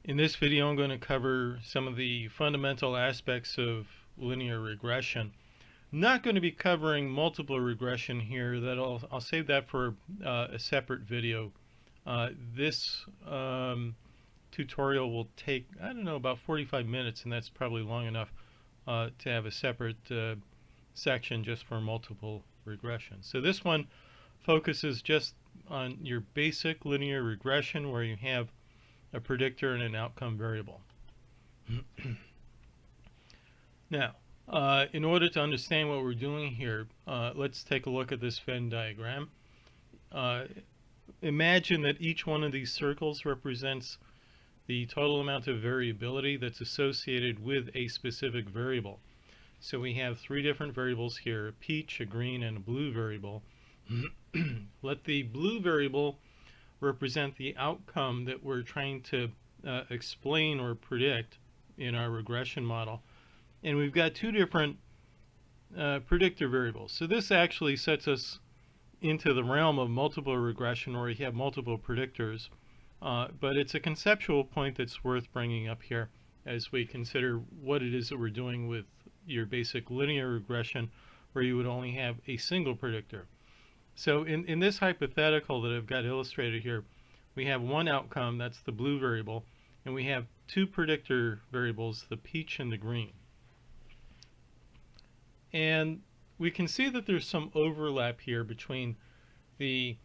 In this video, I'm going to cover some of the fundamental aspects of linear regression. I'm not going to be covering multiple regression here. I'll save that for a separate video. This tutorial will take, I don't know, about 45 minutes, and that's probably long enough to have a separate section just for multiple regression. So this one focuses just on your basic linear regression, where you have a predictor and an outcome variable. Now, in order to understand what we're doing here, let's take a look at this Venn diagram. Imagine that each one of these circles represents the total amount of variability that's associated with a specific variable. So we have three different variables here: a peach, a green, and a blue variable. Let the blue variable represent the outcome that we're trying to explain or predict in our regression model. And we've got two different predictor variables. So this actually sets us into the realm of multiple regression, where you have multiple predictors. But it's a conceptual point that's worth bringing up here as we consider what it is that we're doing with your basic linear regression, where you would only have a single predictor. So in this hypothetical that I've got illustrated here, we have one outcome, that's the blue variable, and we have two predictor variables, the peach and the green. And we can see that there's some overlap here between the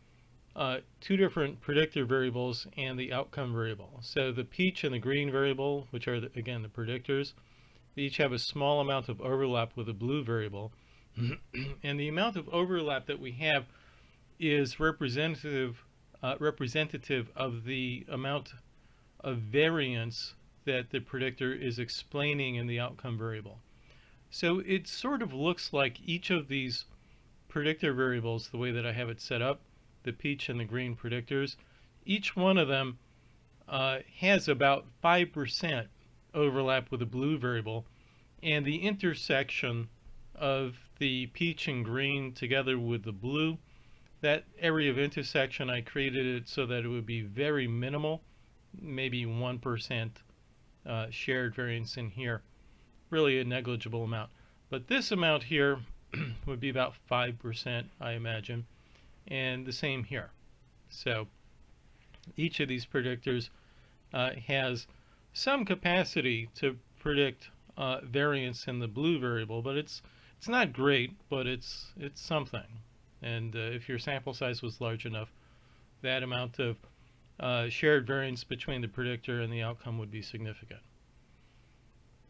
two different predictor variables and the outcome variable. So the peach and the green variable, which are, again, the predictors, they each have a small amount of overlap with the blue variable. And the amount of overlap that we have is representative of the amount of variance that the predictor is explaining in the outcome variable. So it sort of looks like each of these predictor variables, the way that I have it set up, the peach and the green predictors, each one of them has about 5% overlap with the blue variable, and the intersection of the peach and green together with the blue, that area of intersection, I created it so that it would be very minimal, maybe 1% shared variance in here, really a negligible amount. But this amount here would be about 5%, I imagine, and the same here. So each of these predictors has some capacity to predict variance in the blue variable, but it's not great, but it's something. And if your sample size was large enough, that amount of shared variance between the predictor and the outcome would be significant.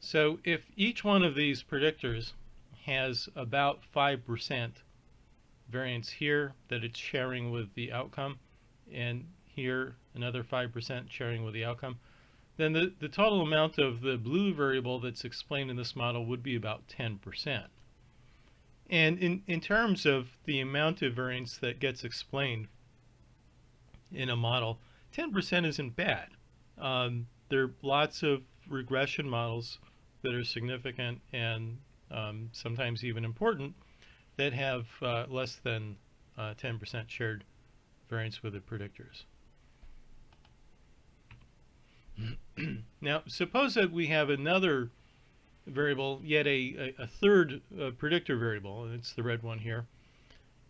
So if each one of these predictors has about 5% variance here that it's sharing with the outcome, and here another 5% sharing with the outcome, then the total amount of the blue variable that's explained in this model would be about 10%. And in terms of the amount of variance that gets explained in a model, 10% isn't bad. There are lots of regression models that are significant and sometimes even important that have less than 10% shared variance with the predictors. Now, suppose that we have another variable, yet a third predictor variable, and it's the red one here.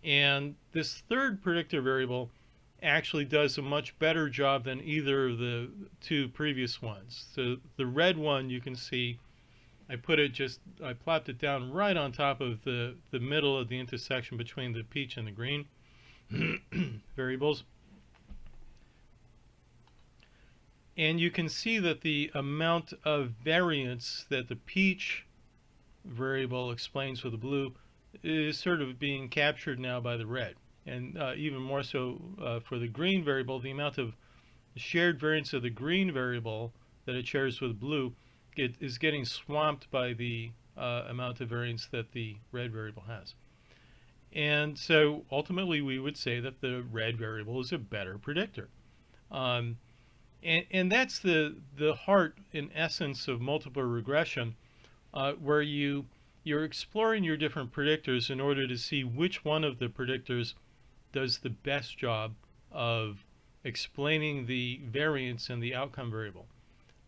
And this third predictor variable actually does a much better job than either of the two previous ones. So the red one, you can see, I plopped it down right on top of the middle of the intersection between the peach and the green variables. And you can see that the amount of variance that the peach variable explains with the blue is sort of being captured now by the red. And even more so for the green variable, the amount of shared variance of the green variable that it shares with blue is getting swamped by the amount of variance that the red variable has. And so ultimately we would say that the red variable is a better predictor. And that's the heart, in essence, of multiple regression, where you're exploring your different predictors in order to see which one of the predictors does the best job of explaining the variance in the outcome variable.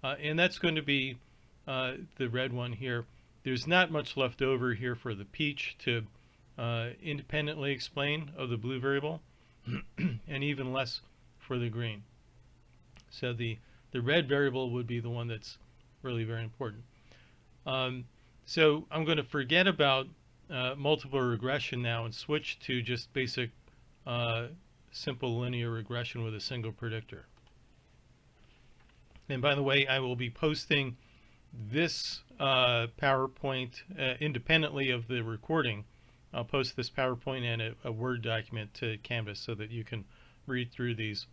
And that's going to be the red one here. There's not much left over here for the peach to independently explain of the blue variable, and even less for the green. So the red variable would be the one that's really very important. So I'm going to forget about multiple regression now and switch to just basic simple linear regression with a single predictor. And by the way, I will be posting this PowerPoint independently of the recording. I'll post this PowerPoint and a Word document to Canvas so that you can read through these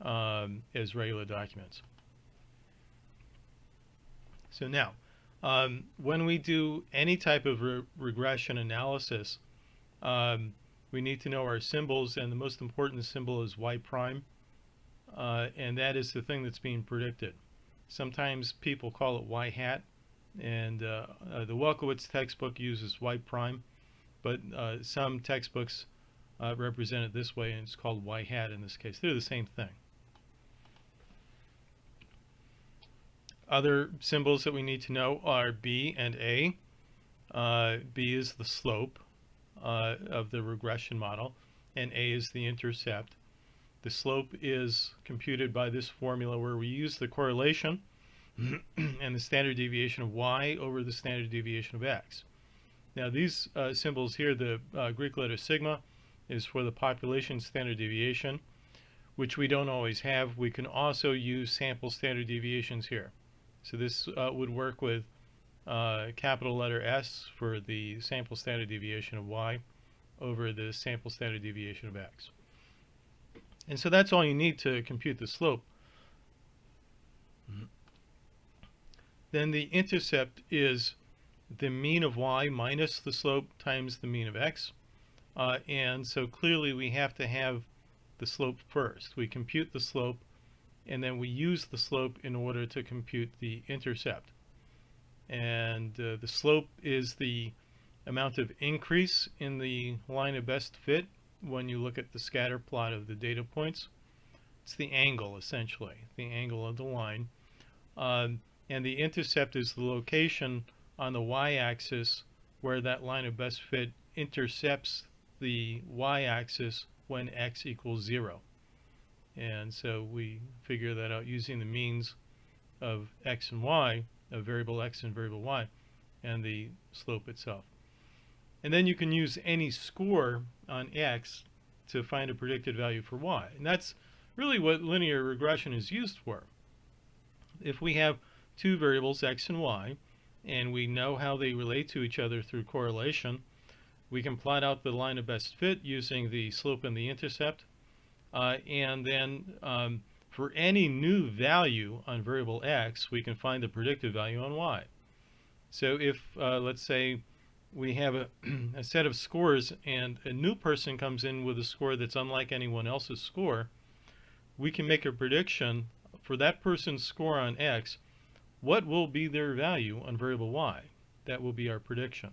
as regular documents. So now, when we do any type of regression analysis, we need to know our symbols, and the most important symbol is y prime, and that is the thing that's being predicted. Sometimes people call it y hat, and the Welkowitz textbook uses y prime, but some textbooks represent it this way, and it's called y hat in this case. They're the same thing. Other symbols that we need to know are B and A. B is the slope of the regression model, and A is the intercept. The slope is computed by this formula where we use the correlation and the standard deviation of y over the standard deviation of x. Now these symbols here, the Greek letter sigma is for the population standard deviation, which we don't always have. We can also use sample standard deviations here. So this would work with capital letter S for the sample standard deviation of y over the sample standard deviation of x. And so that's all you need to compute the slope. Then the intercept is the mean of y minus the slope times the mean of x. And so clearly we have to have the slope first. We compute the slope, and then we use the slope in order to compute the intercept. And the slope is the amount of increase in the line of best fit when you look at the scatter plot of the data points. It's the angle, essentially, the angle of the line. And the intercept is the location on the y-axis where that line of best fit intercepts the y-axis when x equals 0. And so we figure that out using the means of x and y, of variable x and variable y, and the slope itself. And then you can use any score on x to find a predicted value for y. And that's really what linear regression is used for. If we have two variables, x and y, and we know how they relate to each other through correlation, we can plot out the line of best fit using the slope and the intercept. And then for any new value on variable x, we can find the predicted value on y. So if, let's say, we have a set of scores and a new person comes in with a score that's unlike anyone else's score, we can make a prediction for that person's score on x. What will be their value on variable y? That will be our prediction.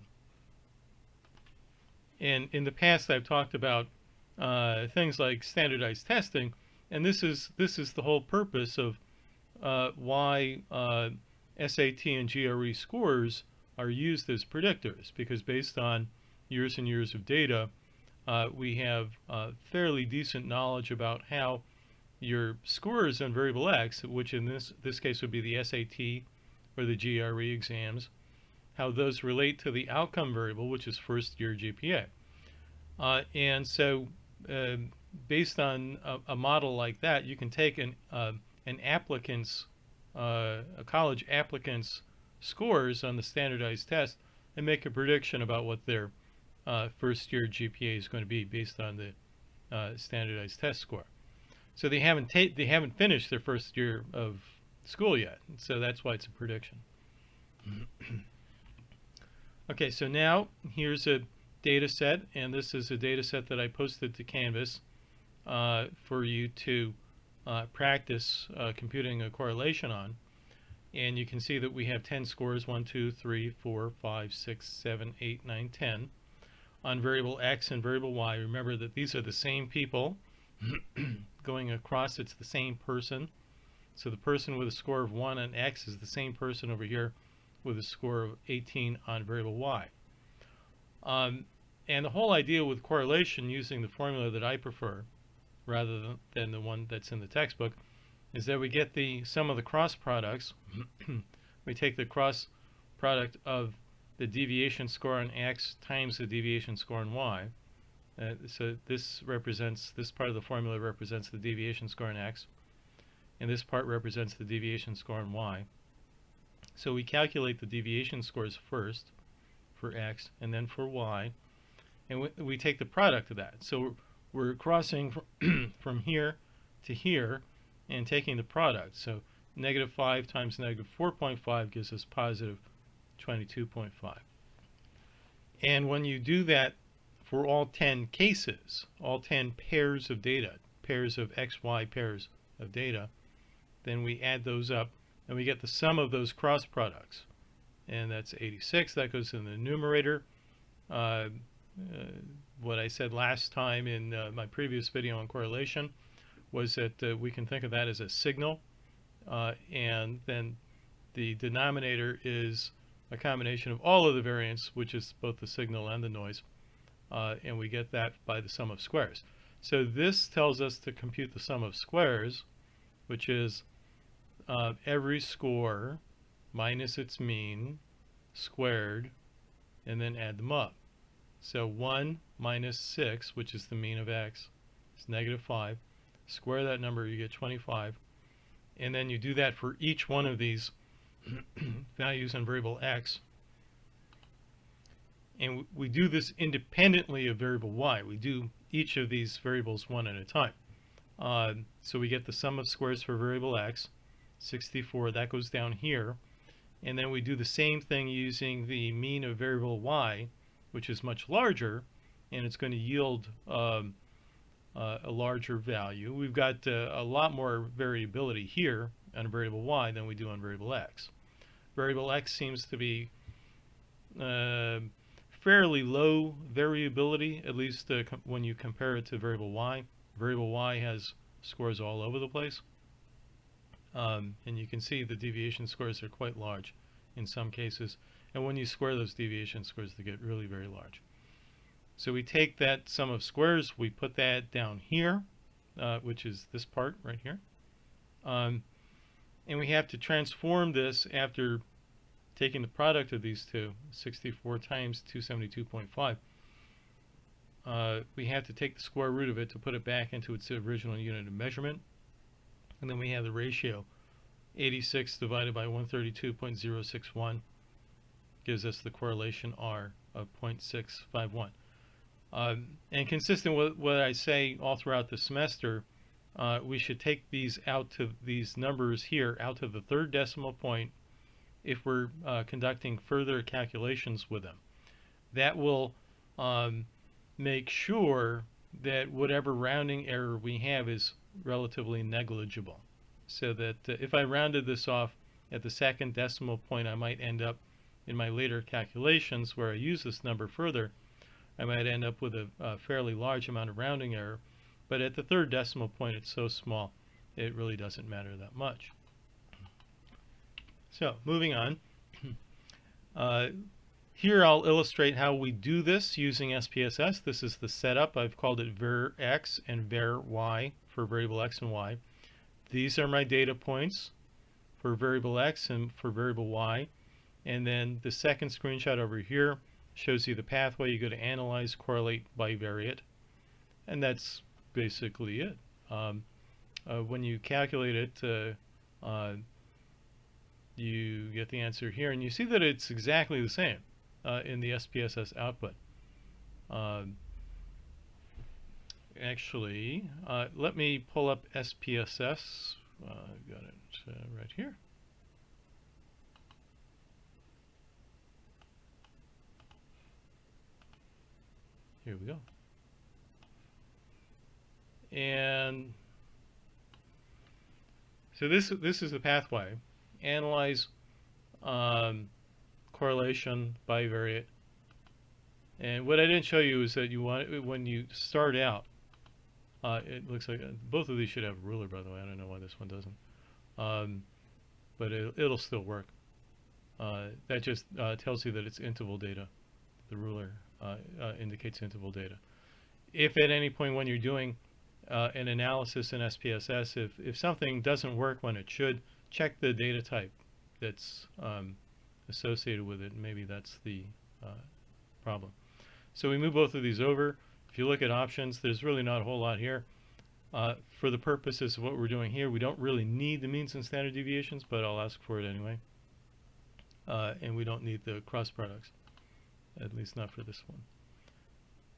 And in the past, I've talked about things like standardized testing, and this is the whole purpose of why SAT and GRE scores are used as predictors, because based on years and years of data, we have fairly decent knowledge about how your scores on variable x, which in this case would be the SAT or the GRE exams, how those relate to the outcome variable, which is first year GPA. And so based on a model like that, you can take an applicant's, a college applicant's scores on the standardized test and make a prediction about what their first year GPA is going to be based on the standardized test score. So they haven't finished their first year of school yet, so that's why it's a prediction. Okay, so now here's a data set, and this is a data set that I posted to Canvas for you to practice computing a correlation on. And you can see that we have 10 scores, 1, 2, 3, 4, 5, 6, 7, 8, 9, 10 on variable x and variable y. Remember that these are the same people going across. It's the same person. So the person with a score of 1 on X is the same person over here with a score of 18 on variable Y. And the whole idea with correlation, using the formula that I prefer rather than the one that's in the textbook, is that we get the sum of the cross products. We take the cross product of the deviation score on X times the deviation score on Y. So this part of the formula represents the deviation score on X, and this part represents the deviation score on Y. So we calculate the deviation scores first for X and then for Y, and we take the product of that. So we're crossing from here to here and taking the product. So negative 5 times negative 4.5 gives us positive 22.5. And when you do that for all 10 cases, all 10 pairs of data, pairs of XY pairs of data, then we add those up and we get the sum of those cross products. And that's 86. That goes in the numerator. What I said last time in my previous video on correlation was that we can think of that as a signal, and then the denominator is a combination of all of the variance, which is both the signal and the noise, and we get that by the sum of squares. So this tells us to compute the sum of squares, which is every score minus its mean squared, and then add them up. So 1 minus 6, which is the mean of X, is negative 5. Square that number, you get 25. And then you do that for each one of these values on variable X. And we do this independently of variable Y. We do each of these variables one at a time. So we get the sum of squares for variable X, 64. That goes down here. And then we do the same thing using the mean of variable Y, which is much larger, and it's going to yield a larger value. We've got a lot more variability here on variable Y than we do on variable X. Variable X seems to be fairly low variability, at least when you compare it to variable Y. Variable Y has scores all over the place. And you can see the deviation scores are quite large in some cases. And when you square those deviation scores, they get really very large. So we take that sum of squares, we put that down here, which is this part right here. And we have to transform this after taking the product of these two, 64 times 272.5. We have to take the square root of it to put it back into its original unit of measurement. And then we have the ratio, 86 divided by 132.061 gives us the correlation R of 0.651. And consistent with what I say all throughout the semester, we should take these out to these numbers here out to the third decimal point if we're conducting further calculations with them. That will make sure that whatever rounding error we have is relatively negligible. So that if I rounded this off at the second decimal point, I might end up in my later calculations where I use this number further, I might end up with a fairly large amount of rounding error. But at the third decimal point, it's so small, it really doesn't matter that much. So, moving on. Here I'll illustrate how we do this using SPSS. This is the setup. I've called it var x and var y for variable x and y. These are my data points for variable x and for variable y. And then the second screenshot over here shows you the pathway. You go to Analyze, Correlate, Bivariate. And that's basically it. When you calculate it, you get the answer here. And you see that it's exactly the same in the SPSS output. Actually, let me pull up SPSS. I've got it right here. Here we go. And so this is the pathway. Analyze, correlation, bivariate. And what I didn't show you is that you want, when you start out, it looks like both of these should have a ruler, by the way. I don't know why this one doesn't. but it'll still work. That just tells you that it's interval data. The ruler indicates interval data. If at any point when you're doing an analysis in SPSS, if something doesn't work when it should, check the data type that's associated with it. Maybe that's the problem. So we move both of these over. If you look at options, there's really not a whole lot here. For the purposes of what we're doing here, we don't really need the means and standard deviations, but I'll ask for it anyway. And we don't need the cross products, at least not for this one.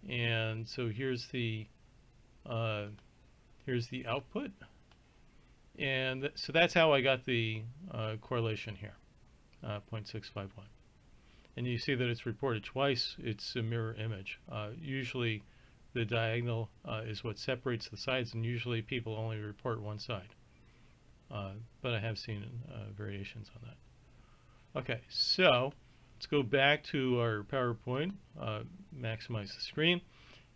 And so here's the output, and so that's how I got the correlation here, 0.651. And you see that it's reported twice. It's a mirror image. Usually the diagonal is what separates the sides, and usually people only report one side. But I have seen variations on that. Okay, so let's go back to our PowerPoint, maximize the screen.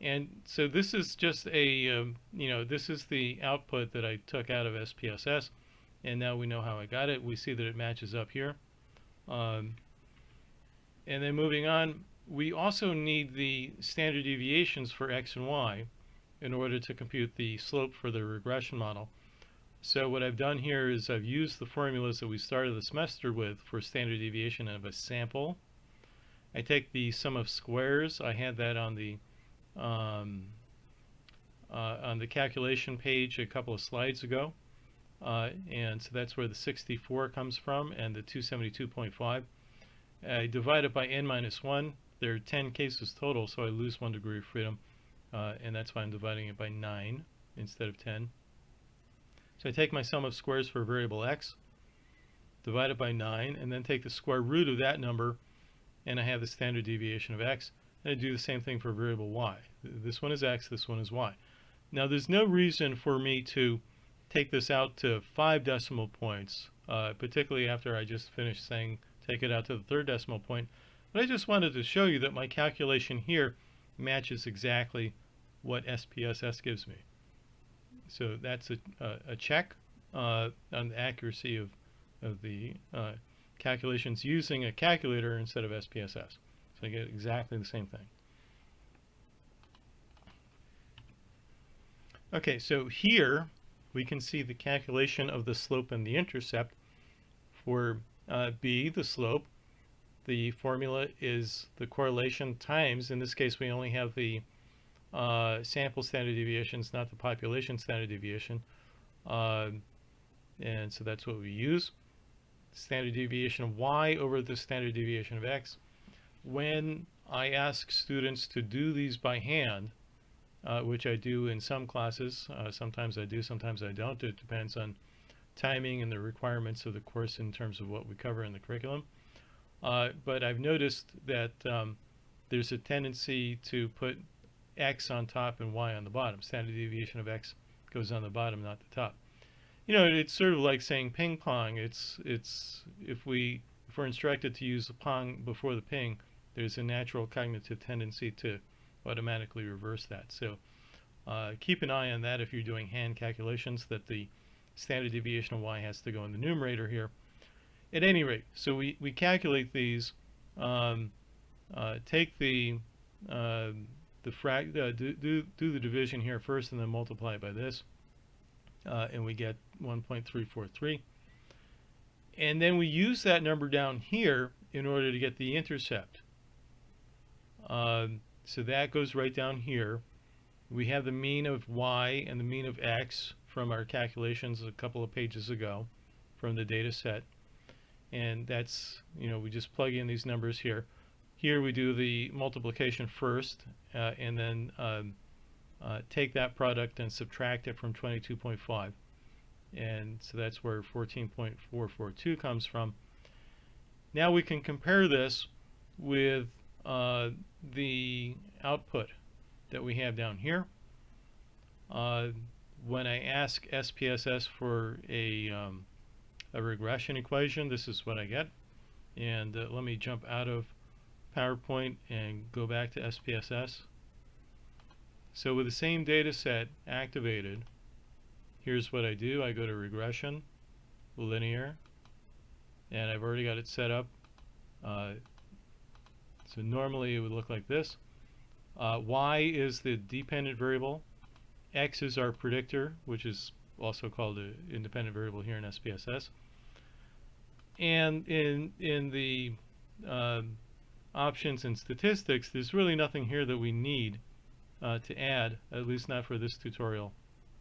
And so this is just a, this is the output that I took out of SPSS, and now we know how I got it. We see that it matches up here. And then moving on, we also need the standard deviations for X and Y in order to compute the slope for the regression model. So what I've done here is I've used the formulas that we started the semester with for standard deviation of a sample. I take the sum of squares. I had that on the calculation page a couple of slides ago, and so that's where the 64 comes from and the 272.5. I divide it by n minus 1. There are 10 cases total, so I lose 1 degree of freedom, and that's why I'm dividing it by 9 instead of 10. So I take my sum of squares for variable x, divide it by 9, and then take the square root of that number, and I have the standard deviation of x. And I do the same thing for variable y. This one is x, this one is y. Now there's no reason for me to take this out to 5 decimal points, particularly after I just finished saying take it out to the 3rd decimal point. But I just wanted to show you that my calculation here matches exactly what SPSS gives me. So that's a check on the accuracy of the calculations using a calculator instead of SPSS. So I get exactly the same thing. Okay, so here we can see the calculation of the slope and the intercept. For B, the slope, the formula is the correlation times, in this case we only have the sample standard deviations, not the population standard deviation, and so that's what we use. Standard deviation of y over the standard deviation of x. When I ask students to do these by hand, which I do in some classes, sometimes I do, sometimes I don't. It depends on timing and the requirements of the course in terms of what we cover in the curriculum. But I've noticed that there's a tendency to put x on top and y on the bottom. Standard deviation of x goes on the bottom, not the top. You know, it's sort of like saying ping pong. If we're instructed to use the pong before the ping, there's a natural cognitive tendency to automatically reverse that. So keep an eye on that if you're doing hand calculations, that the standard deviation of y has to go in the numerator here. At any rate, so we calculate these, take the do the division here first and then multiply it by this, and we get 1.343. And then we use that number down here in order to get the intercept. So that goes right down here. We have the mean of y and the mean of x from our calculations a couple of pages ago from the data set. And that's, we just plug in these numbers here. Here we do the multiplication first, and then take that product and subtract it from 22.5. And so that's where 14.442 comes from. Now we can compare this with the output that we have down here. When I ask SPSS for a regression equation, this is what I get. And let me jump out of PowerPoint and go back to SPSS. So with the same data set activated, here's what I do. I go to regression, linear, and I've already got it set up. So normally it would look like this. Y is the dependent variable. X is our predictor, which is also called an independent variable here in SPSS. And in the options and statistics, there's really nothing here that we need to add, at least not for this tutorial.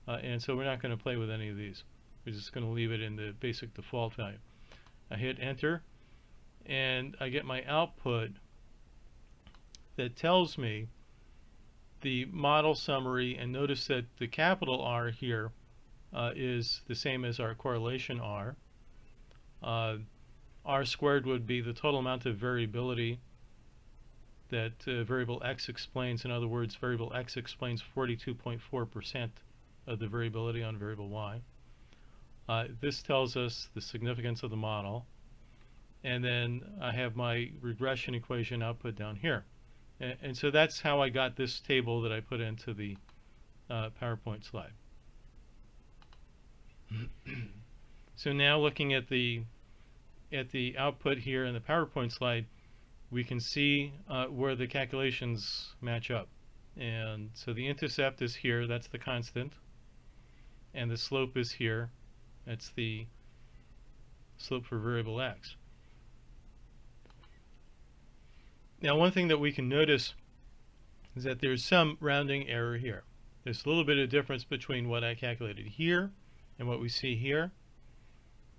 And so we're not going to play with any of these. We're just going to leave it in the basic default value. I hit enter, and I get my output that tells me the model summary, and notice that the capital R here is the same as our correlation R. R squared would be the total amount of variability that variable X explains. In other words, variable X explains 42.4% of the variability on variable Y. This tells us the significance of the model. And then I have my regression equation output down here. And so that's how I got this table that I put into the PowerPoint slide. So now looking at the output here in the PowerPoint slide, we can see where the calculations match up. And so the intercept is here, that's the constant, and the slope is here, that's the slope for variable X. Now, one thing that we can notice is that there's some rounding error here. There's a little bit of difference between what I calculated here and what we see here.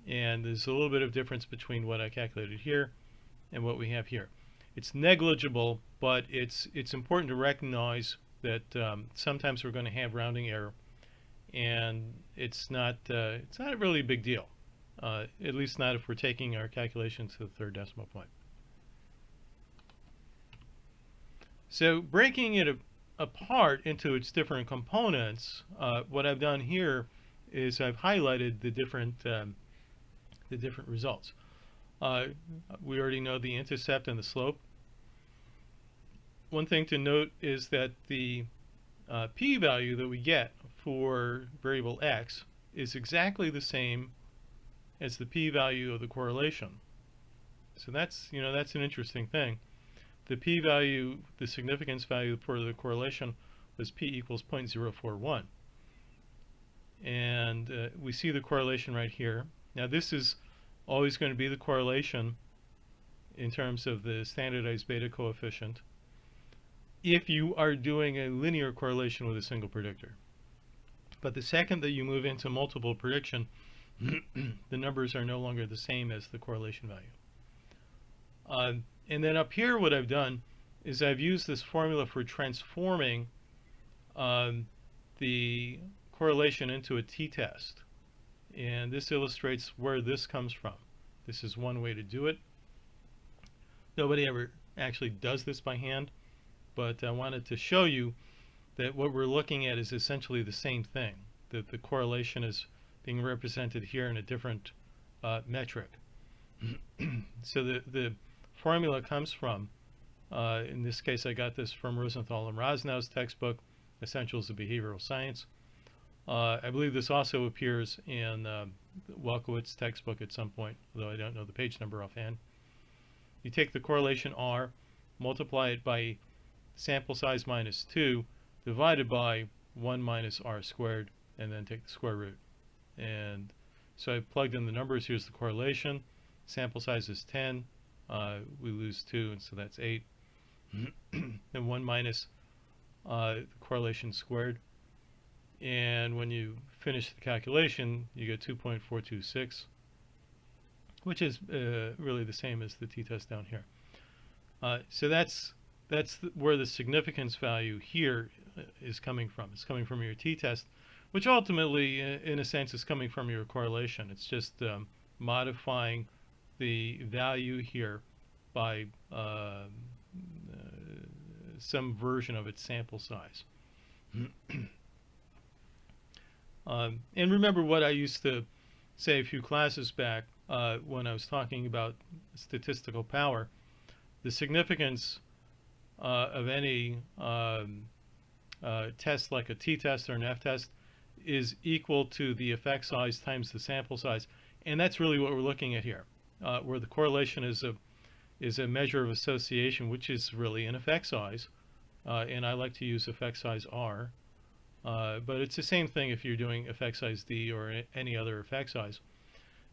And there's a little bit of difference between what I calculated here and what we have here. It's negligible, but it's important to recognize that sometimes we're going to have rounding error, and it's not a really big deal, at least not if we're taking our calculations to the third decimal point. So breaking it apart into its different components, what I've done here is I've highlighted the different results. We already know the intercept and the slope. One thing to note is that the p-value that we get for variable X is exactly the same as the p-value of the correlation. So that's an interesting thing. The p-value, the significance value for the correlation, was p equals 0.041. And we see the correlation right here. Now this is always going to be the correlation in terms of the standardized beta coefficient if you are doing a linear correlation with a single predictor. But the second that you move into multiple prediction, the numbers are no longer the same as the correlation value. And then up here what I've done is I've used this formula for transforming the correlation into a t-test. And this illustrates where this comes from. This is one way to do it. Nobody ever actually does this by hand, but I wanted to show you that what we're looking at is essentially the same thing, that the correlation is being represented here in a different metric. So the formula comes from, in this case I got this from Rosenthal and Rosnow's textbook, Essentials of Behavioral Science. I believe this also appears in Walkowitz's textbook at some point, although I don't know the page number offhand. You take the correlation R, multiply it by sample size minus 2, divided by 1 minus R squared, and then take the square root. And so I plugged in the numbers. Here's the correlation. Sample size is 10. We lose 2, and so that's 8. And 1 minus the correlation squared. And when you finish the calculation, you get 2.426, which is really the same as the t-test down here. So that's where the significance value here is coming from. It's coming from your t-test, which ultimately, in a sense, is coming from your correlation. It's just modifying the value here by some version of its sample size. And remember what I used to say a few classes back when I was talking about statistical power. The significance of any test like a t-test or an f-test is equal to the effect size times the sample size. And that's really what we're looking at here, where the correlation is a measure of association, which is really an effect size. And I like to use effect size R. But it's the same thing if you're doing effect size D or any other effect size.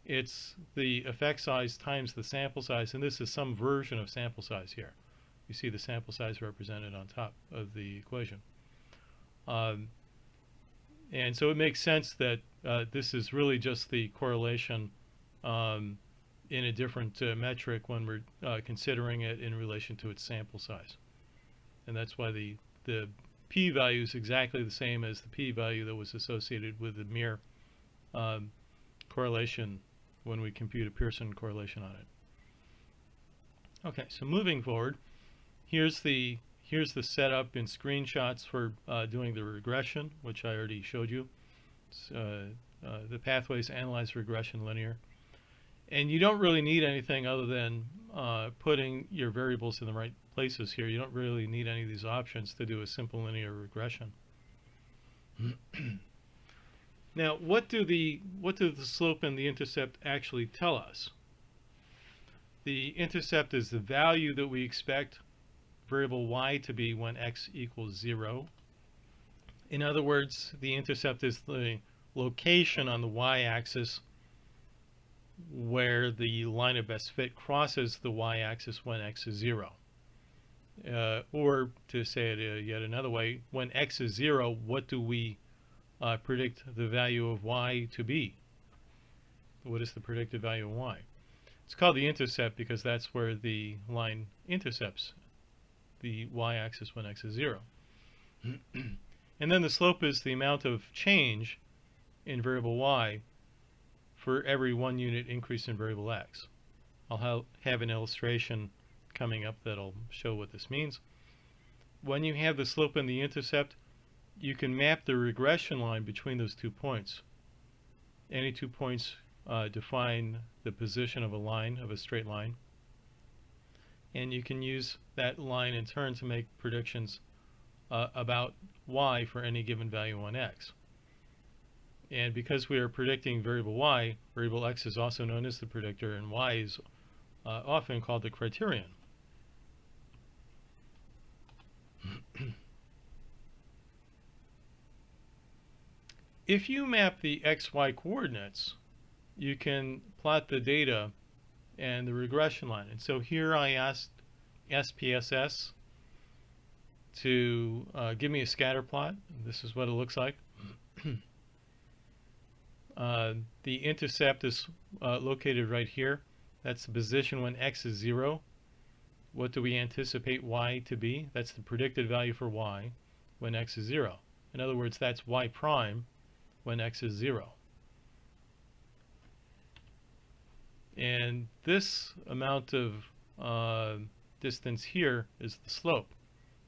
It's the effect size times the sample size, and this is some version of sample size here. You see the sample size represented on top of the equation. And so it makes sense that this is really just the correlation in a different metric when we're considering it in relation to its sample size. And that's why the p-value is exactly the same as the p-value that was associated with the mere correlation when we compute a Pearson correlation on it. Okay, so moving forward, here's the setup in screenshots for doing the regression, which I already showed you. The pathways analyze regression linear. And you don't really need anything other than putting your variables in the right places here. You don't really need any of these options to do a simple linear regression. Now, what do the slope and the intercept actually tell us? The intercept is the value that we expect variable y to be when x equals 0. In other words, the intercept is the location on the y-axis where the line of best fit crosses the y-axis when x is 0. Or to say it yet another way, when x is 0, what do we predict the value of y to be? What is the predicted value of y? It's called the intercept because that's where the line intercepts the y-axis when x is 0. And then the slope is the amount of change in variable y for every 1 unit increase in variable x. I'll have an illustration coming up that'll show what this means. When you have the slope and the intercept, you can map the regression line between those 2 points. Any 2 points define the position of a line, of a straight line. And you can use that line in turn to make predictions about y for any given value on x. And because we are predicting variable y, variable x is also known as the predictor, and y is often called the criterion. If you map the xy coordinates, you can plot the data and the regression line. And so here I asked SPSS to give me a scatter plot. This is what it looks like. The intercept is located right here. That's the position when x is 0. What do we anticipate y to be? That's the predicted value for y when x is 0. In other words, that's y prime when x is 0. And this amount of distance here is the slope.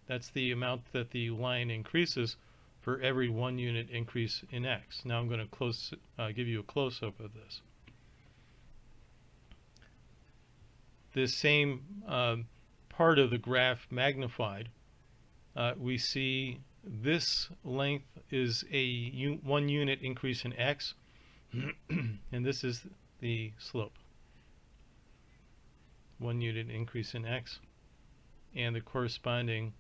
That's the amount that the line increases for every 1 unit increase in x. Now I'm going to give you a close-up of this. This same part of the graph magnified, we see this length is a 1 unit increase in x, and this is the slope. 1 unit increase in x, and the corresponding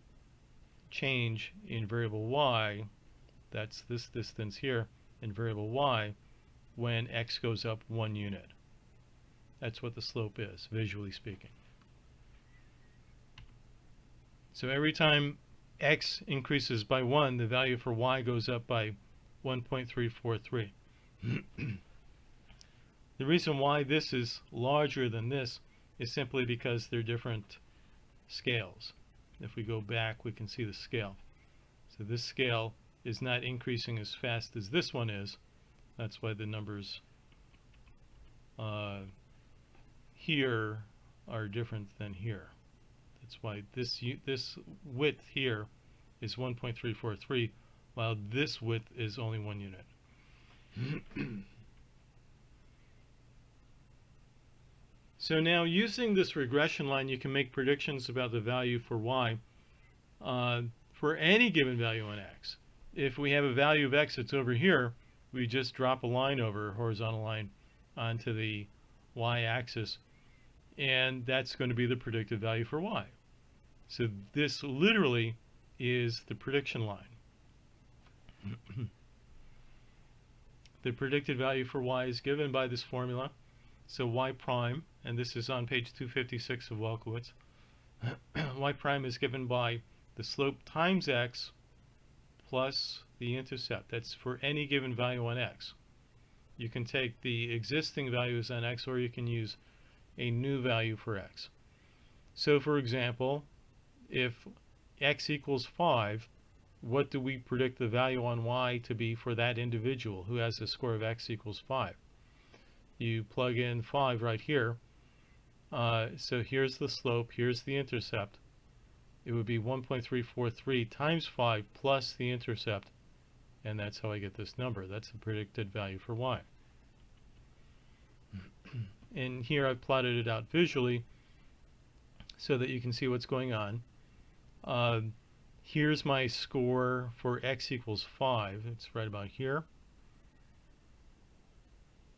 change in variable y, that's this distance here, in variable y, when x goes up 1 unit. That's what the slope is, visually speaking. So every time x increases by 1, the value for y goes up by 1.343. The reason why this is larger than this is simply because they're different scales. If we go back, we can see the scale. So this scale is not increasing as fast as this one is. That's why the numbers here are different than here. That's why this width here is 1.343, while this width is only 1 unit. So now, using this regression line, you can make predictions about the value for y for any given value on x. If we have a value of x that's over here, we just drop a line over, a horizontal line, onto the y-axis, and that's going to be the predicted value for y. So this literally is the prediction line. The predicted value for y is given by this formula. So y prime, and this is on page 256 of Welkowitz, y prime is given by the slope times x plus the intercept. That's for any given value on x. You can take the existing values on x, or you can use a new value for x. So for example, if x equals 5, what do we predict the value on y to be for that individual who has a score of x equals 5? You plug in 5 right here. So here's the slope, here's the intercept. It would be 1.343 times 5 plus the intercept, and that's how I get this number. That's the predicted value for y. And here I've plotted it out visually so that you can see what's going on. Here's my score for x equals 5. It's right about here.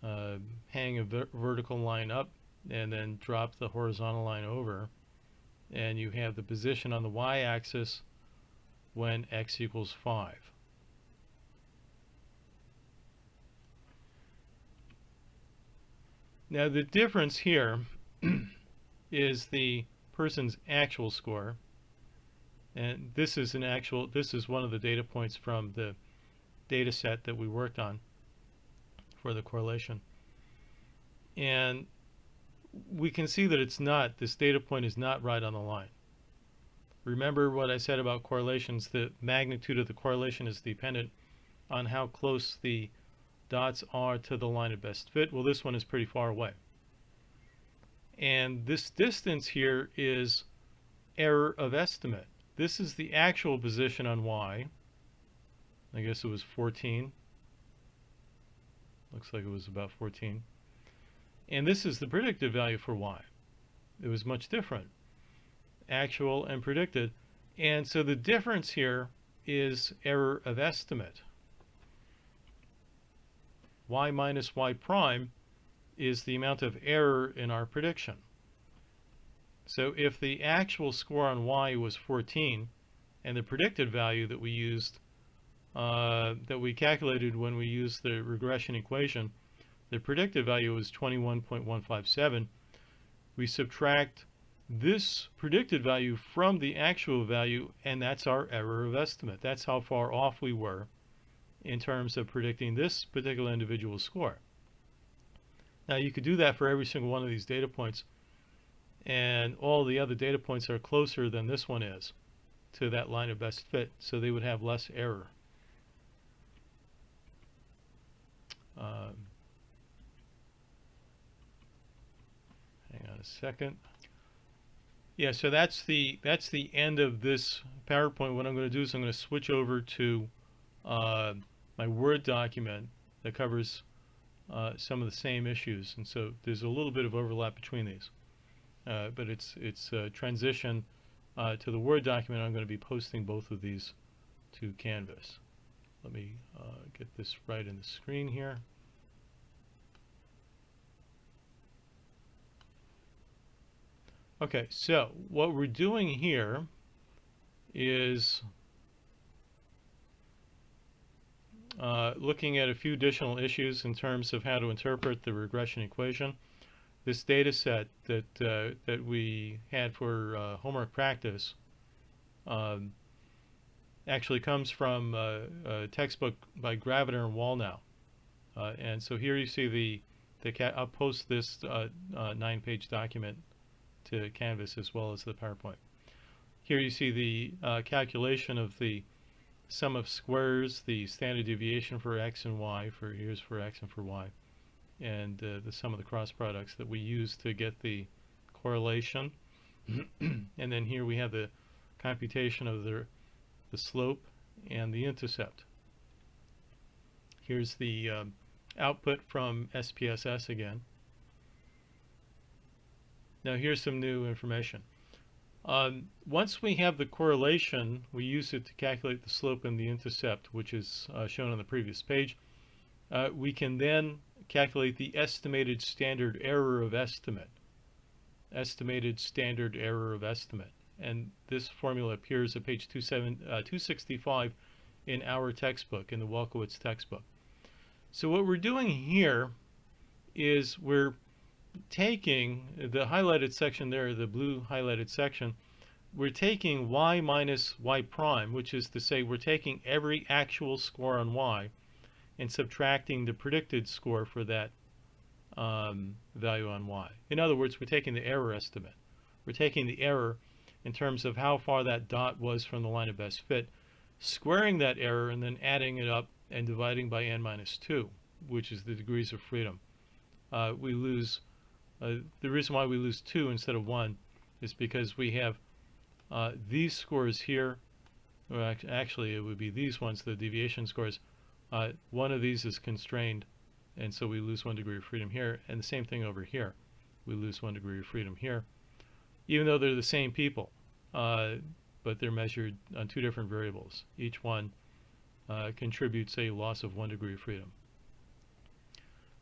Hang a vertical line up and then drop the horizontal line over, and you have the position on the y-axis when x equals 5. Now the difference here is the person's actual score, and this is one of the data points from the data set that we worked on for the correlation. And we can see that this data point is not right on the line. Remember what I said about correlations, the magnitude of the correlation is dependent on how close the dots are to the line of best fit. Well, this one is pretty far away. And this distance here is error of estimate. This is the actual position on y. I guess it was 14. Looks like it was about 14. And this is the predicted value for y. It was much different. Actual and predicted. And so the difference here is error of estimate. Y minus y prime is the amount of error in our prediction. So if the actual score on y was 14, and the predicted value that we used, that we calculated when we used the regression equation, the predicted value was 21.157. We subtract this predicted value from the actual value, and that's our error of estimate. That's how far off we were in terms of predicting this particular individual's score. Now you could do that for every single one of these data points, and all the other data points are closer than this one is to that line of best fit, so they would have less error. Hang on a second. Yeah, so that's the end of this PowerPoint. What I'm going to do is I'm going to switch over to my Word document that covers some of the same issues, and so there's a little bit of overlap between these, but it's a transition to the Word document. I'm going to be posting both of these to Canvas. Let me get this right in the screen here. Okay, so what we're doing here is looking at a few additional issues in terms of how to interpret the regression equation. This data set that we had for homework practice actually comes from a textbook by Graviter and Wallnow. And so here you see I'll post this 9-page document to Canvas as well as the PowerPoint. Here you see the calculation of the sum of squares, the standard deviation for x and y, here's for x and for y, and the sum of the cross products that we use to get the correlation. And then here we have the computation of the slope and the intercept. Here's the output from SPSS again. Now here's some new information. Once we have the correlation, we use it to calculate the slope and the intercept, which is shown on the previous page. We can then calculate the estimated standard error of estimate. Estimated standard error of estimate. And this formula appears at page 265 in our textbook, in the Welkowitz textbook. So what we're doing here is we're taking the highlighted section there, the blue highlighted section, we're taking y minus y prime, which is to say we're taking every actual score on y and subtracting the predicted score for that value on y. In other words, we're taking the error estimate. We're taking the error in terms of how far that dot was from the line of best fit, squaring that error and then adding it up and dividing by n minus 2, which is the degrees of freedom. We lose, the reason why we lose 2 instead of 1 is because we have these scores here, or actually it would be these ones, the deviation scores. One of these is constrained, and so we lose 1 degree of freedom here, and the same thing over here. We lose 1 degree of freedom here, even though they're the same people, but they're measured on 2 different variables. Each one contributes a loss of 1 degree of freedom.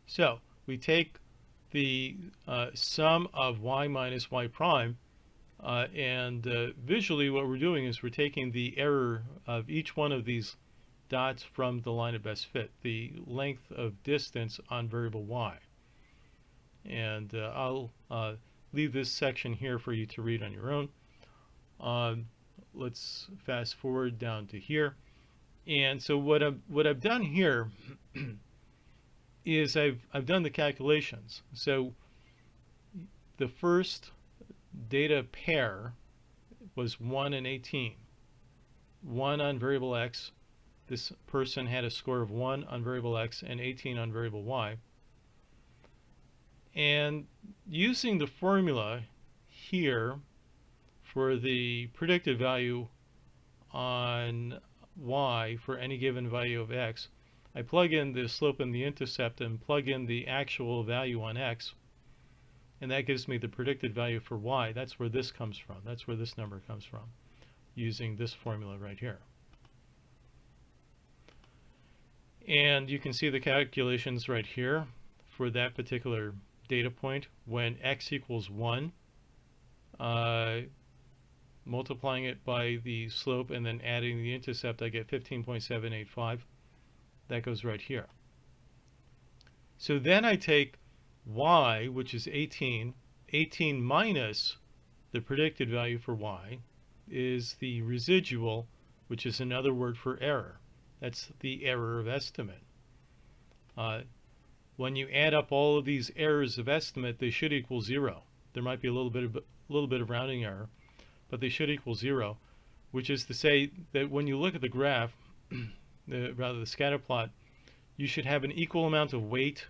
So we take the sum of y minus y prime, and visually what we're doing is we're taking the error of each one of these dots from the line of best fit, the length of distance on variable y. And I'll leave this section here for you to read on your own. Let's fast forward down to here. And so what I've done here is I've done the calculations. So the first data pair was 1 and 18. 1 on variable x. This person had a score of 1 on variable x and 18 on variable y. And using the formula here for the predicted value on y for any given value of x, I plug in the slope and the intercept and plug in the actual value on x, and that gives me the predicted value for y. That's where this comes from. That's where this number comes from, using this formula right here. And you can see the calculations right here for that particular data point. When x equals 1, multiplying it by the slope and then adding the intercept, I get 15.785. That goes right here. So then I take y, which is 18. 18 minus the predicted value for y is the residual, which is another word for error. That's the error of estimate. When you add up all of these errors of estimate, they should equal 0. There might be a little bit of rounding error, but they should equal 0, which is to say that when you look at the graph, rather the scatter plot, you should have an equal amount of weight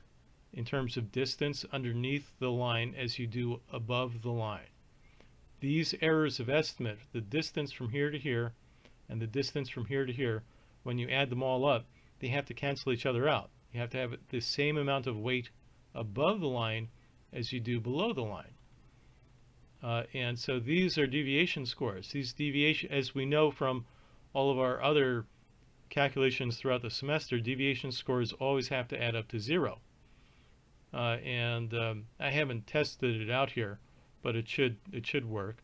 in terms of distance underneath the line as you do above the line. These errors of estimate, the distance from here to here and the distance from here to here, when you add them all up, they have to cancel each other out. You have to have the same amount of weight above the line as you do below the line. And so these are deviation scores. These deviation, as we know from all of our other calculations throughout the semester, deviation scores always have to add up to 0. I haven't tested it out here, but it should work.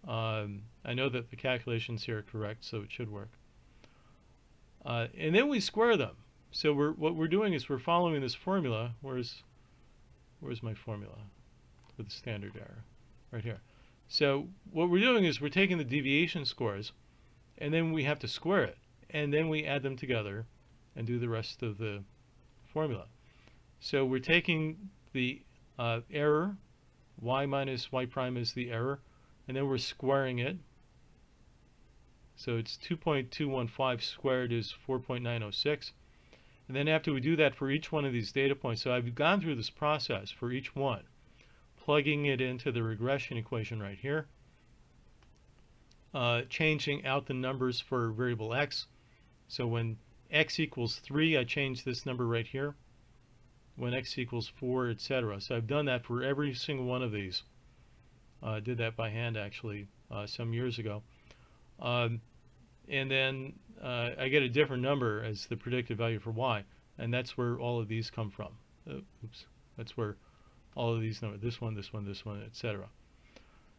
I know that the calculations here are correct, so it should work. And then we square them. So what we're doing is we're following this formula. Where's my formula for the standard error? Right here. So what we're doing is we're taking the deviation scores, and then we have to square it, and then we add them together and do the rest of the formula. So we're taking the error, y minus y prime is the error, and then we're squaring it. So it's 2.215 squared is 4.906. And then after we do that for each one of these data points, so I've gone through this process for each one, plugging it into the regression equation right here, changing out the numbers for variable x. So when x equals 3, I change this number right here. When x equals 4, etc. So I've done that for every single one of these. I did that by hand actually some years ago. And then I get a different number as the predicted value for y, and that's where all of these come from. oops, that's where all of these numbers, this one, etc.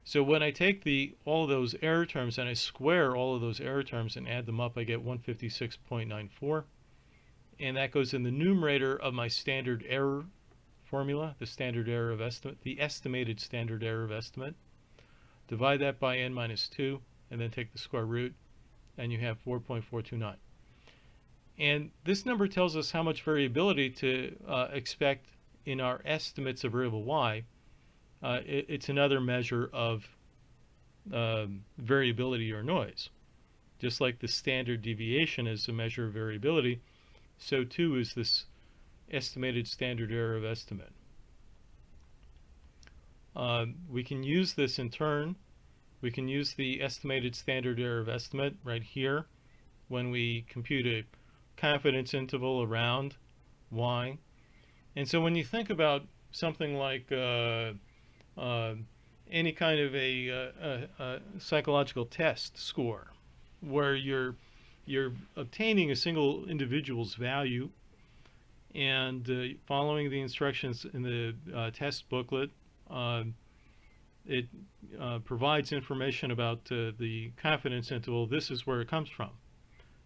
So when I take all of those error terms and I square all of those error terms and add them up, I get 156.94. And that goes in the numerator of my standard error formula, the standard error of estimate, the estimated standard error of estimate. Divide that by n minus 2, and then take the square root, and you have 4.429. And this number tells us how much variability to expect in our estimates of variable y. It's another measure of variability or noise. Just like the standard deviation is a measure of variability, so too is this estimated standard error of estimate. We can use this in turn. We can use the estimated standard error of estimate right here when we compute a confidence interval around y. And so when you think about something like any kind of a psychological test score, where you're obtaining a single individual's value and following the instructions in the test booklet, it provides information about the confidence interval. This is where it comes from.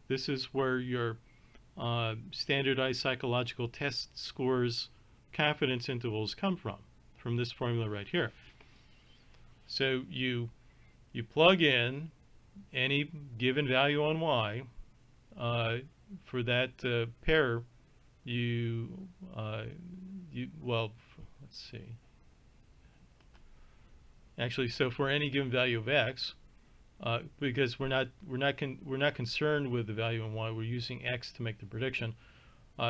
This is where your standardized psychological test scores confidence intervals come from this formula right here. So you plug in any given value on y. For that pair, well, let's see. Actually, so for any given value of x, because we're not concerned with the value in y, we're using x to make the prediction.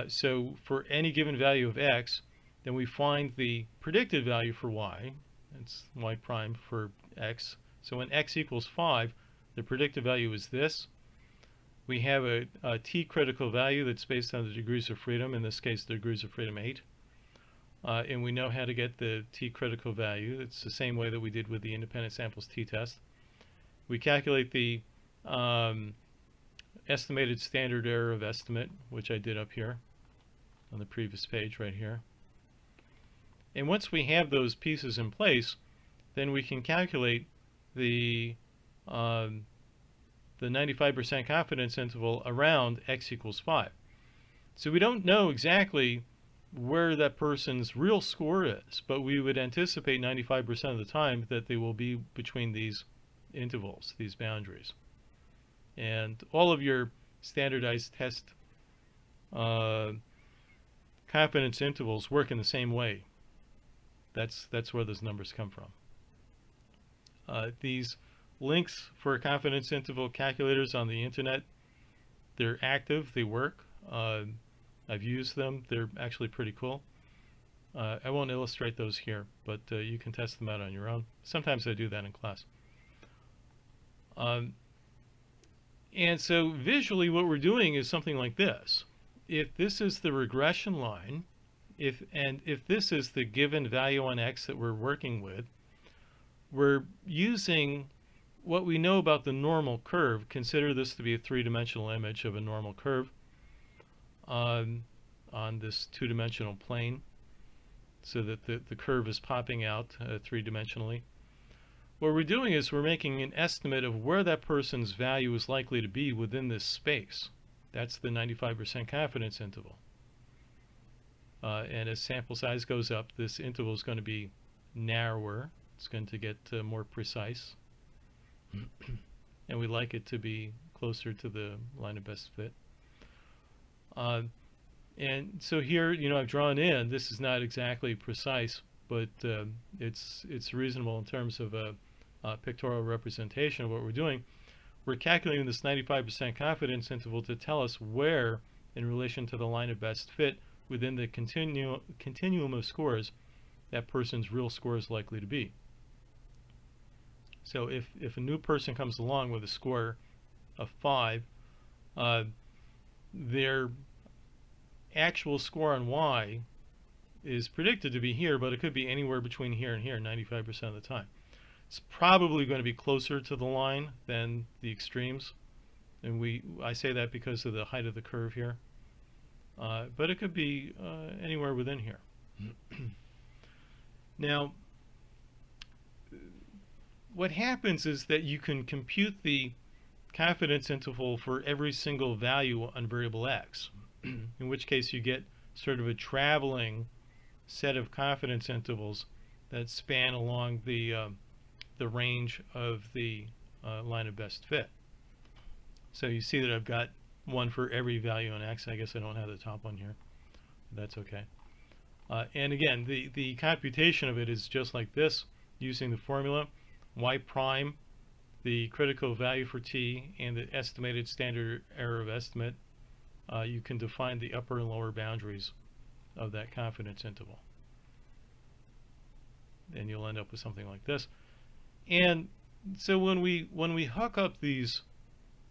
So for any given value of x, then we find the predicted value for y. It's y prime for x. So when x equals 5, the predicted value is this. We have a t critical value that's based on the degrees of freedom, in this case the degrees of freedom 8. And we know how to get the t critical value. It's the same way that we did with the independent samples t-test. We calculate the estimated standard error of estimate, which I did up here on the previous page right here. And once we have those pieces in place, then we can calculate the 95% confidence interval around x equals 5. So we don't know exactly where that person's real score is, but we would anticipate 95% of the time that they will be between these intervals, these boundaries. And all of your standardized test confidence intervals work in the same way. That's where those numbers come from. These links for confidence interval calculators on the internet, they're active, they work. I've used them. They're actually pretty cool. I won't illustrate those here, but you can test them out on your own. Sometimes I do that in class. And so visually what we're doing is something like this. If this is the regression line, if this is the given value on x that we're working with, we're using what we know about the normal curve. Consider this to be a three-dimensional image of a normal curve on this two-dimensional plane, so that the curve is popping out three-dimensionally. What we're doing is we're making an estimate of where that person's value is likely to be within this space. That's the 95% confidence interval. And as sample size goes up, this interval is going to be narrower. It's going to get more precise. And we like it to be closer to the line of best fit. And so here, I've drawn in. This is not exactly precise, but it's reasonable in terms of a pictorial representation of what we're doing. We're calculating this 95% confidence interval to tell us where, in relation to the line of best fit within the continuum of scores, that person's real score is likely to be. So if a new person comes along with a score of 5, their actual score on y is predicted to be here, but it could be anywhere between here and here 95% of the time. It's probably going to be closer to the line than the extremes, and I say that because of the height of the curve here. but it could be anywhere within here. Now, what happens is that you can compute the confidence interval for every single value on variable x, in which case you get sort of a traveling set of confidence intervals that span along the range of the line of best fit. So you see that I've got one for every value on x. I guess I don't have the top one here. That's okay. And again, the computation of it is just like this, using the formula y prime, the critical value for t, and the estimated standard error of estimate. You can define the upper and lower boundaries of that confidence interval. And you'll end up with something like this. And so when we hook up these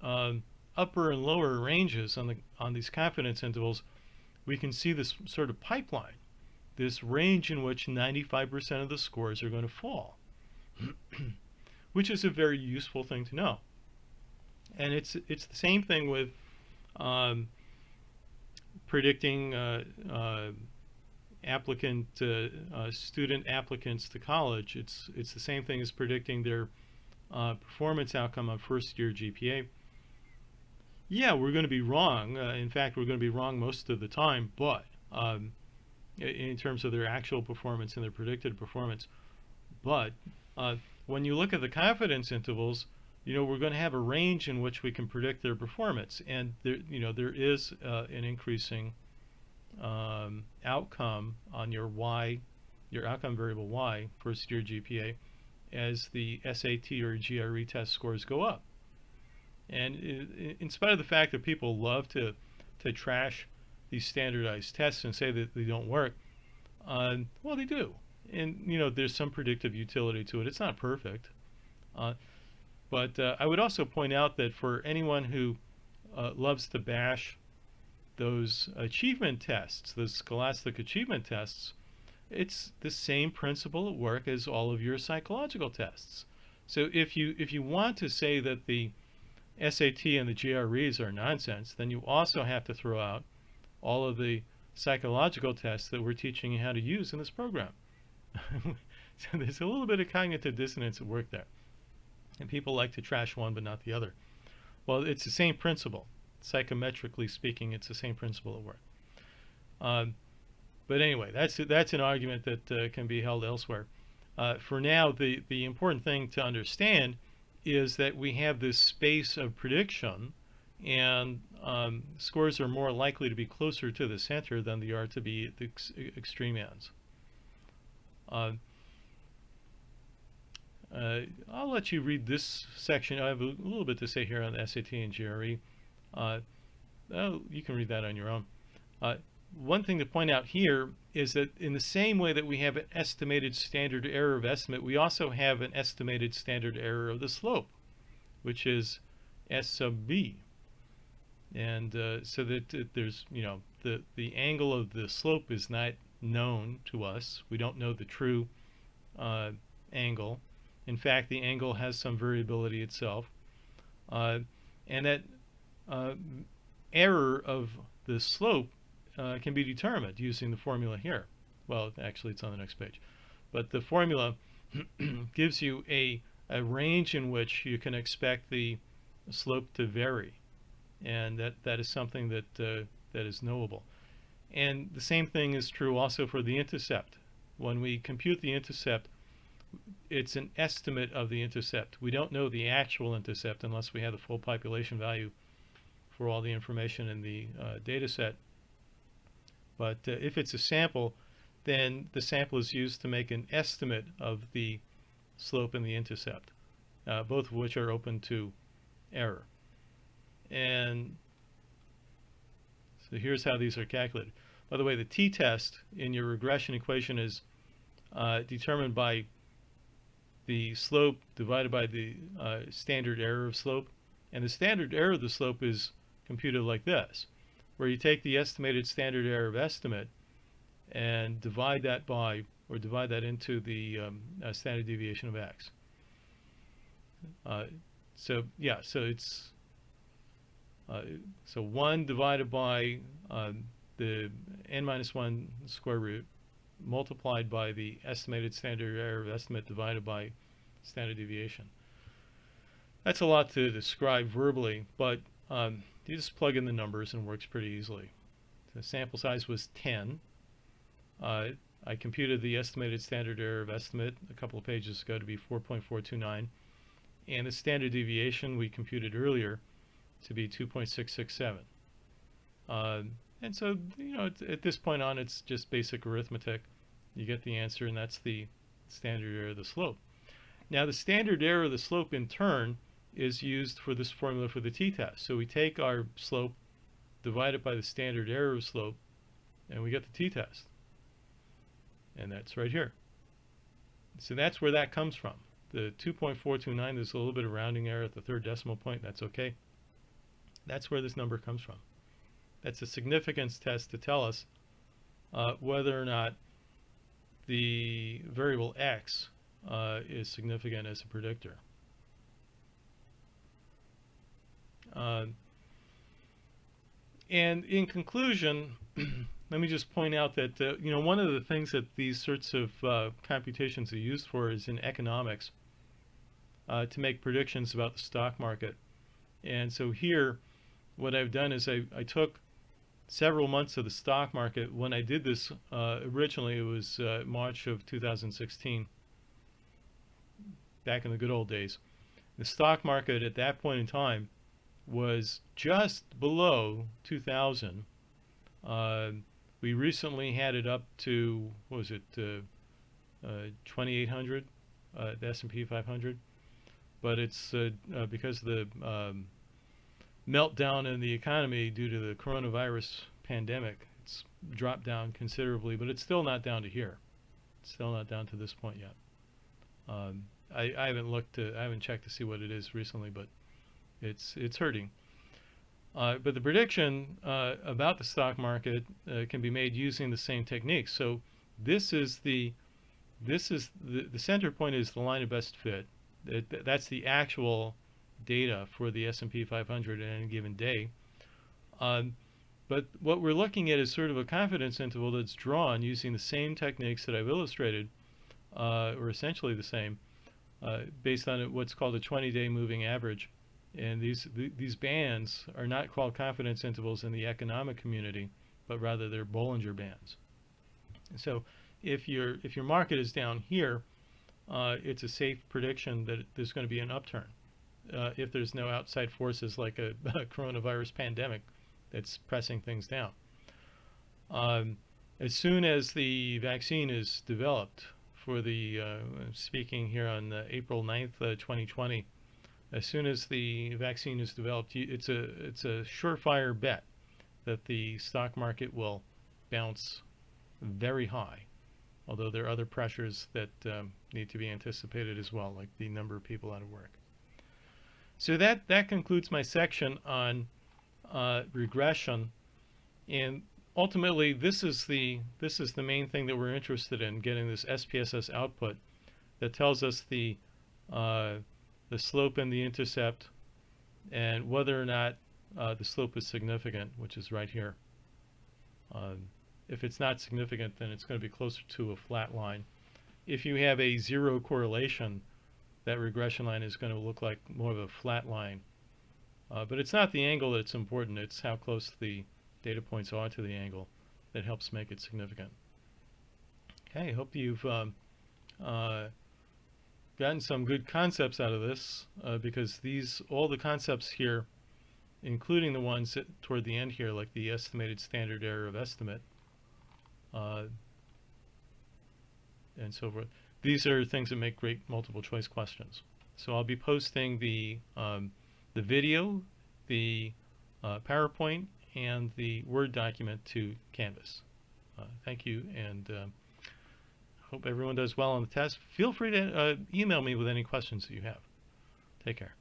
upper and lower ranges on these confidence intervals, we can see this sort of pipeline, this range in which 95% of the scores are going to fall, which is a very useful thing to know. And it's the same thing with predicting student applicants to college. It's the same thing as predicting their performance outcome on first-year GPA. Yeah, we're going to be wrong. In fact, we're going to be wrong most of the time, but in terms of their actual performance and their predicted performance. But when you look at the confidence intervals, we're going to have a range in which we can predict their performance, and there is an increasing outcome on your outcome variable y, first year GPA, as the SAT or GRE test scores go up. And in spite of the fact that people love to trash these standardized tests and say that they don't work, well, they do. And there's some predictive utility to it. It's not perfect. But I would also point out that for anyone who loves to bash those achievement tests, those scholastic achievement tests, it's the same principle at work as all of your psychological tests. So if you want to say that the SAT and the GREs are nonsense, then you also have to throw out all of the psychological tests that we're teaching you how to use in this program. So there's a little bit of cognitive dissonance at work there. And people like to trash one but not the other. Well, it's the same principle. Psychometrically speaking, it's the same principle at work. But anyway, that's an argument that can be held elsewhere. For now, the important thing to understand is that we have this space of prediction, and scores are more likely to be closer to the center than they are to be at the extreme ends. I'll let you read this section. I have a little bit to say here on the SAT and GRE. You can read that on your own. One thing to point out here is that in the same way that we have an estimated standard error of estimate, we also have an estimated standard error of the slope, which is S sub b. And so that there's, the angle of the slope is not known to us. We don't know the true angle. In fact, the angle has some variability itself. And that error of the slope can be determined using the formula here. Well, actually, it's on the next page. But the formula gives you a range in which you can expect the slope to vary. And that is something that is knowable. And the same thing is true also for the intercept. When we compute the intercept, it's an estimate of the intercept. We don't know the actual intercept unless we have the full population value for all the information in the data set. But if it's a sample, then the sample is used to make an estimate of the slope and the intercept, both of which are open to error. And so here's how these are calculated. By the way, the t-test in your regression equation is determined by the slope divided by the standard error of slope. And the standard error of the slope is computed like this, where you take the estimated standard error of estimate and divide that by, or divide that into the standard deviation of x. So it's so 1 divided by the n-1 square root multiplied by the estimated standard error of estimate divided by standard deviation. That's a lot to describe verbally, but you just plug in the numbers and it works pretty easily. The sample size was 10. I computed the estimated standard error of estimate a couple of pages ago to be 4.429, and the standard deviation we computed earlier to be 2.667. And so, at this point on, it's just basic arithmetic. You get the answer, and that's the standard error of the slope. Now, the standard error of the slope, in turn, is used for this formula for the t-test. So we take our slope, divide it by the standard error of slope, and we get the t-test. And that's right here. So that's where that comes from. The 2.429, there's a little bit of rounding error at the third decimal point. That's okay. That's where this number comes from. That's a significance test to tell us whether or not the variable x is significant as a predictor. And in conclusion, let me just point out that one of the things that these sorts of computations are used for is in economics to make predictions about the stock market. And so here, what I've done is I took several months of the stock market. When I did this originally, it was March of 2016, back in the good old days. The stock market at that point in time was just below 2000. We recently had it up to, what was it, 2800, the S&P 500. But it's because of the meltdown in the economy due to the coronavirus pandemic, it's dropped down considerably, but it's still not down to here. It's still not down to this point yet. I haven't checked to see what it is recently, but it's hurting. But the prediction about the stock market can be made using the same techniques. So this is the center point is the line of best fit. That's the actual data for the S&P 500 at any given day. But what we're looking at is sort of a confidence interval that's drawn using the same techniques that I've illustrated, or essentially the same, based on what's called a 20-day moving average. And these bands are not called confidence intervals in the economic community, but rather they're Bollinger Bands. So if your market is down here, it's a safe prediction that there's going to be an upturn. If there's no outside forces like a coronavirus pandemic that's pressing things down. As soon as the vaccine is developed for the, speaking here on April 9th, 2020, as soon as the vaccine is developed, it's a surefire bet that the stock market will bounce very high, although there are other pressures that need to be anticipated as well, like the number of people out of work. So that concludes my section on regression, and ultimately this is the main thing that we're interested in, getting this SPSS output that tells us the slope and the intercept, and whether or not the slope is significant, which is right here. If it's not significant, then it's going to be closer to a flat line. If you have a zero correlation, that regression line is going to look like more of a flat line. But it's not the angle that's important, it's how close the data points are to the angle that helps make it significant. Okay, I hope you've gotten some good concepts out of this, because all the concepts here, including the ones toward the end here, like the estimated standard error of estimate, and so forth, these are things that make great multiple choice questions. So I'll be posting the video, the PowerPoint, and the Word document to Canvas. Thank you, and hope everyone does well on the test. Feel free to email me with any questions that you have. Take care.